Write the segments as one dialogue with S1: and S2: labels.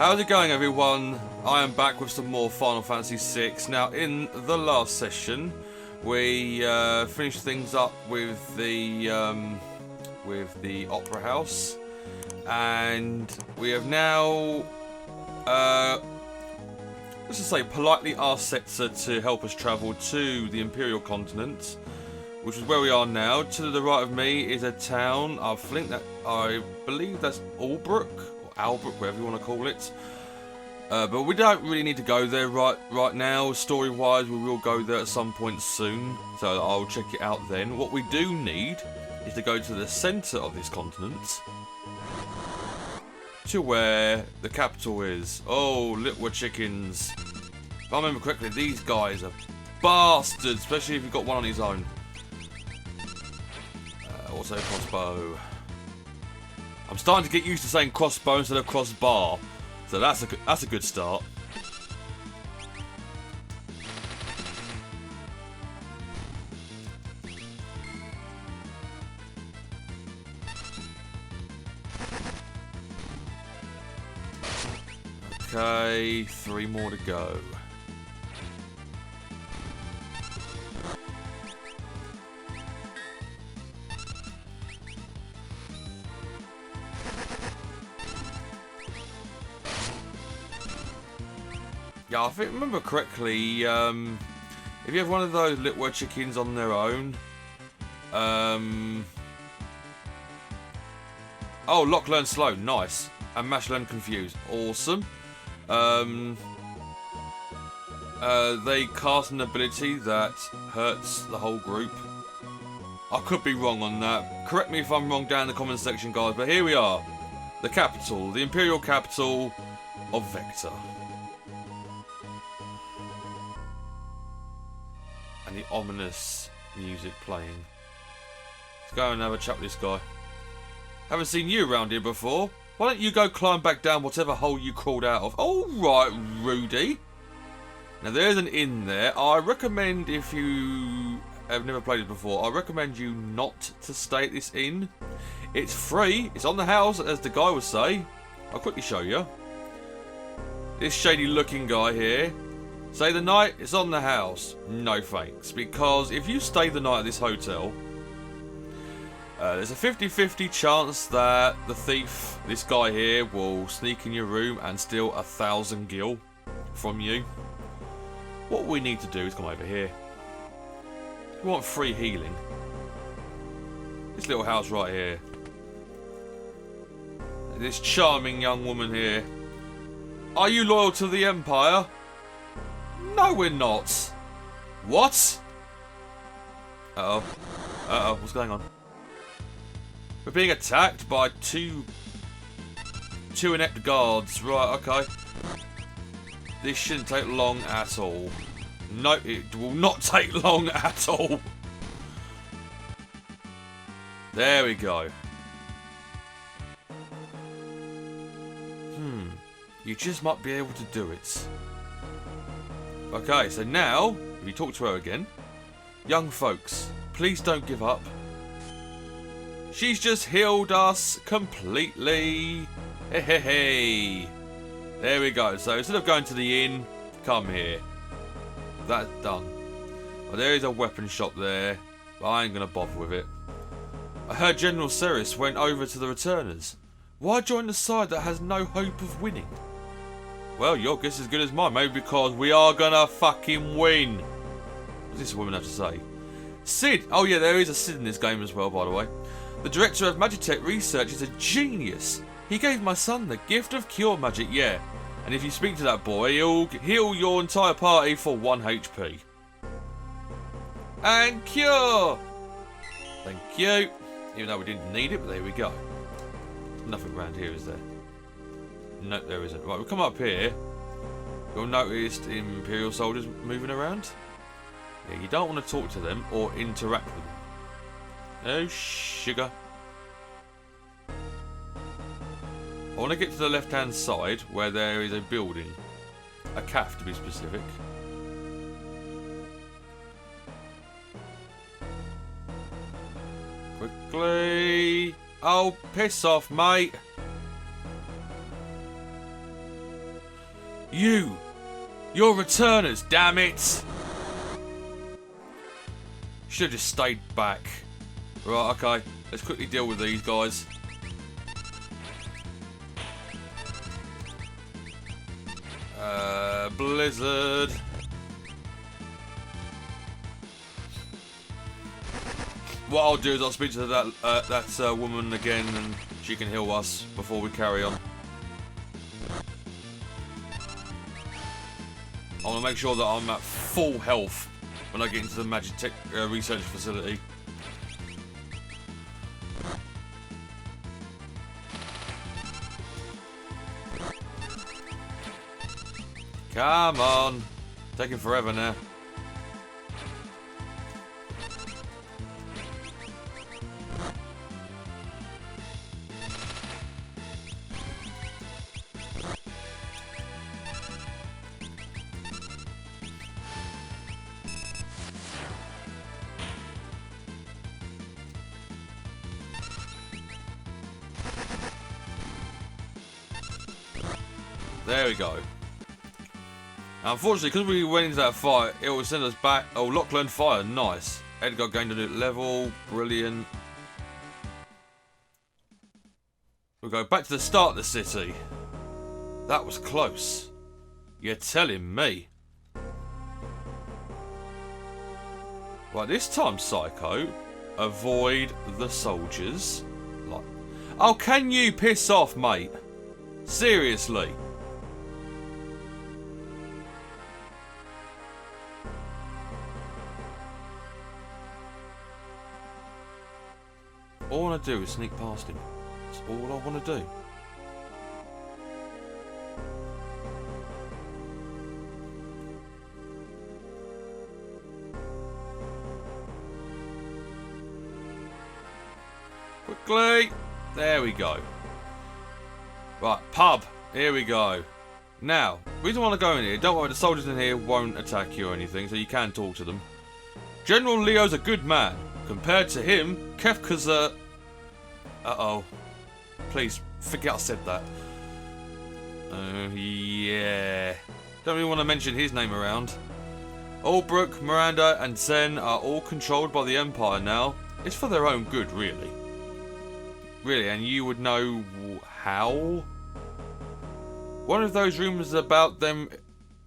S1: How's it going, everyone? I am back with some more Final Fantasy VI. Now, in the last session, we finished things up with the Opera House, and we have now, let's just say, politely asked Setzer to help us travel to the Imperial continent, which is where we are now. To the right of me is a town. I believe that's Albrook. Albrook, whatever you want to call it, but we don't really need to go there right now. Story wise, we will go there at some point soon, so I'll check it out then. What we do need is to go to the centre of this continent, to where the capital is. Oh, little chickens. If I remember correctly, these guys are bastards, especially if you've got one on his own. Also crossbow. I'm starting to get used to saying crossbow instead of crossbar, so that's a good start. Okay, 3 more to go. Yeah, if I remember correctly, if you have one of those little chickens on their own, oh, lock, learn, slow, nice, and mash, learn, confuse, awesome. They cast an ability that hurts the whole group. I could be wrong on that. Correct me if I'm wrong down in the comments section, guys. But here we are, the capital, the Imperial capital of Vector. And the ominous music playing. Let's go and have a chat with this guy. Haven't seen you around here before. Why don't you go climb back down whatever hole you crawled out of? Alright, Rudy. Now there's an inn there. I recommend, if you have never played it before, I recommend you not to stay at this inn. It's free. It's on the house, as the guy would say. I'll quickly show you. This shady looking guy here. Stay the night, it's on the house. No thanks, because if you stay the night at this hotel, there's a 50-50 chance that the thief, this guy here, will sneak in your room and steal 1,000 gil from you. What we need to do is come over here. We want free healing. This little house right here. This charming young woman here. Are you loyal to the Empire? No, we're not. What? Uh-oh. Uh-oh, what's going on? We're being attacked by two inept guards. Right, okay. This shouldn't take long at all. No, it will not take long at all. There we go. You just might be able to do it. Okay, so now, if you talk to her again. Young folks, please don't give up. She's just healed us completely. Hey, hey, hey. There we go. So instead of going to the inn, come here. That's done. Well, there is a weapon shop there, but I ain't going to bother with it. I heard General Ceres went over to the returners. Why join the side that has no hope of winning? Well, your guess is as good as mine. Maybe because we are gonna fucking win. What does this woman have to say? Sid. Oh yeah, there is a Sid in this game as well, by the way. The director of Magitech Research is a genius. He gave my son the gift of cure magic, yeah. And if you speak to that boy, he'll heal your entire party for 1 HP. And cure. Thank you. Even though we didn't need it, but there we go. Nothing around here, is there? No, there isn't. Right, we'll come up here. You'll notice Imperial soldiers moving around. Yeah, you don't want to talk to them or interact with them. Oh, sugar. I want to get to the left-hand side where there is a building. A cafe, to be specific. Quickly. Oh, piss off, mate. You're returners, damn it! Should have just stayed back. Right, okay. Let's quickly deal with these guys. Blizzard. What I'll do is I'll speak to that woman again, and she can heal us before we carry on. I want to make sure that I'm at full health when I get into the Magitech research facility. Come on. Taking forever now. There we go. Unfortunately, because we went into that fight, it will send us back. Oh, Lachlan fire, nice. Edgar gained a new level, brilliant. We'll go back to the start of the city. That was close. You're telling me. Right, this time, Psycho, avoid the soldiers. Like, oh, can you piss off, mate? Seriously. All I want to do is sneak past him. That's all I want to do. Quickly! There we go. Right, pub. Here we go. Now, we don't want to go in here. Don't worry, the soldiers in here won't attack you or anything, so you can talk to them. General Leo's a good man. Compared to him, Kefka's a... Uh-oh. Please, forget I said that. Yeah. Don't really want to mention his name around. Albrook, Miranda, and Zen are all controlled by the Empire now. It's for their own good, really. Really, and you would know how? One of those rumours about them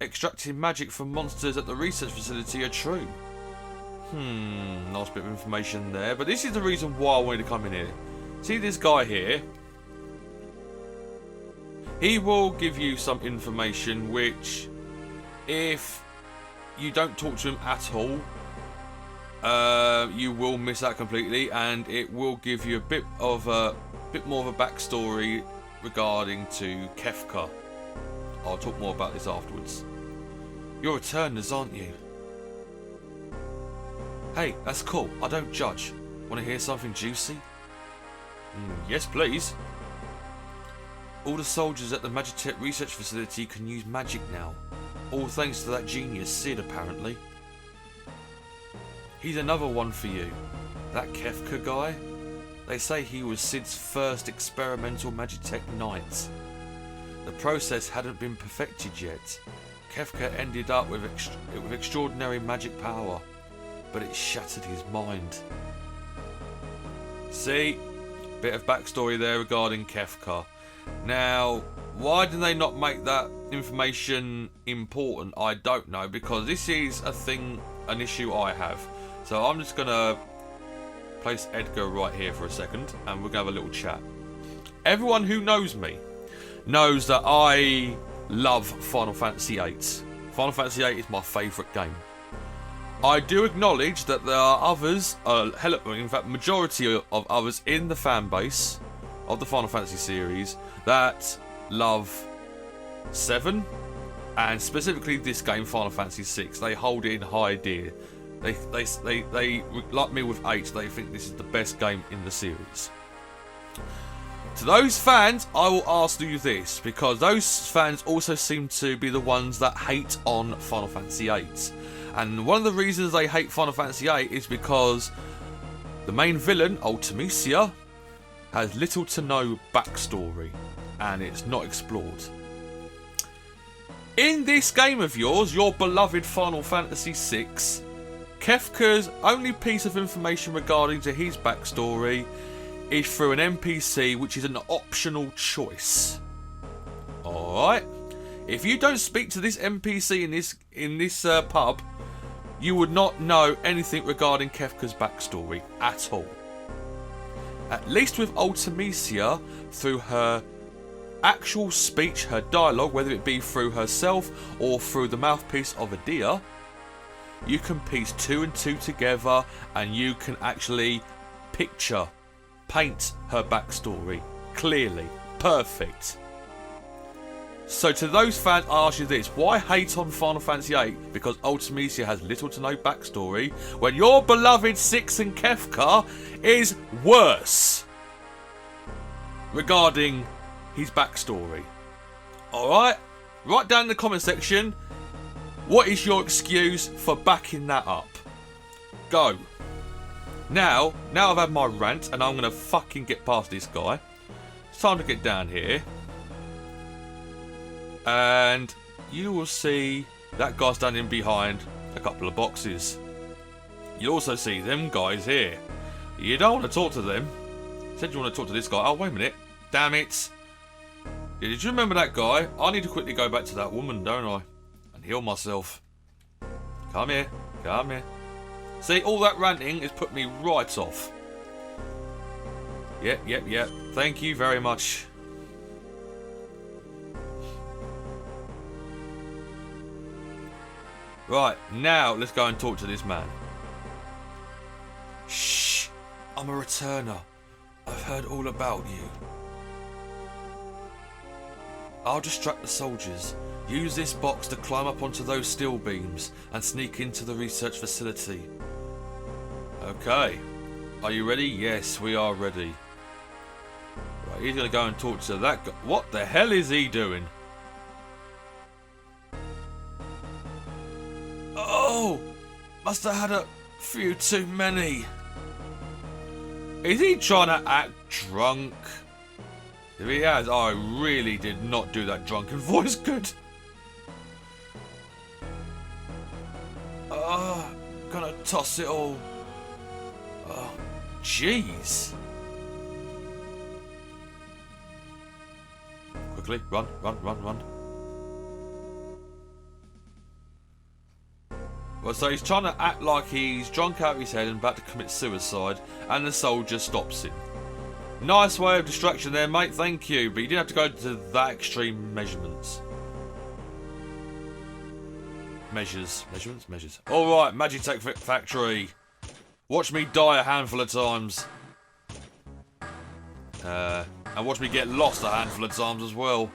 S1: extracting magic from monsters at the research facility are true. Nice bit of information there, but this is the reason why I wanted to come in here. See this guy here? He will give you some information which, if you don't talk to him at all, you will miss out completely, and it will give you a bit more of a backstory regarding to Kefka. I'll talk more about this afterwards. You're returners, aren't you? Hey, that's cool. I don't judge. Want to hear something juicy? Yes, please. All the soldiers at the Magitech research facility can use magic now. All thanks to that genius, Sid, apparently. He's another one for you. That Kefka guy? They say he was Sid's first experimental Magitech knight. The process hadn't been perfected yet. Kefka ended up with extraordinary magic power, but it shattered his mind. See? Bit of backstory there regarding Kefka. Now, why did they not make that information important? I don't know, because this is an issue I have. So I'm just going to place Edgar right here for a second, and we're going to have a little chat. Everyone who knows me knows that I love Final Fantasy VIII. Final Fantasy VIII is my favourite game. I do acknowledge that there are others, in fact majority of others in the fan base of the Final Fantasy series that love 7 and specifically this game, Final Fantasy VI. They hold it in high dear. They like me with 8. They think this is the best game in the series. To those fans, I will ask you this, because those fans also seem to be the ones that hate on Final Fantasy VIII. And one of the reasons they hate Final Fantasy VIII is because the main villain, Ultimisia, has little to no backstory, and it's not explored. In this game of yours, your beloved Final Fantasy VI, Kefka's only piece of information regarding to his backstory is through an NPC, which is an optional choice. Alright? If you don't speak to this NPC in this pub, you would not know anything regarding Kefka's backstory at all. At least with Ultimecia, through her actual speech, her dialogue, whether it be through herself or through the mouthpiece of Adia, you can piece 2 and 2 together and you can actually paint her backstory clearly. Perfect. So to those fans, I ask you this: why hate on Final Fantasy VIII because Ultimecia has little to no backstory, when your beloved Six and Kefka is worse regarding his backstory? Alright? Write down in the comment section, what is your excuse for backing that up? Go. Now I've had my rant and I'm going to fucking get past this guy. It's time to get down here. And you will see that guy standing behind a couple of boxes. You'll also see them guys here. You don't want to talk to them. Said you want to talk to this guy. Oh, wait a minute. Damn it. Did you remember that guy? I need to quickly go back to that woman, don't I? And heal myself. Come here. Come here. See, all that ranting has put me right off. Yep. Thank you very much. Right, now let's go and talk to this man. Shh, I'm a returner. I've heard all about you. I'll distract the soldiers. Use this box to climb up onto those steel beams and sneak into the research facility. Okay. Are you ready? Yes, we are ready. Right, he's going to go and talk to that guy. What the hell is he doing? Oh! Must have had a few too many. Is he trying to act drunk? If he has, I really did not do that drunken voice good. Gonna toss it all. Oh, jeez. Quickly, run. Well, so he's trying to act like he's drunk out of his head and about to commit suicide, and the soldier stops him. Nice way of distraction there, mate, thank you, but you didn't have to go to that extreme measurements. Measures. Alright, Magitech Factory. Watch me die a handful of times. And watch me get lost a handful of times as well.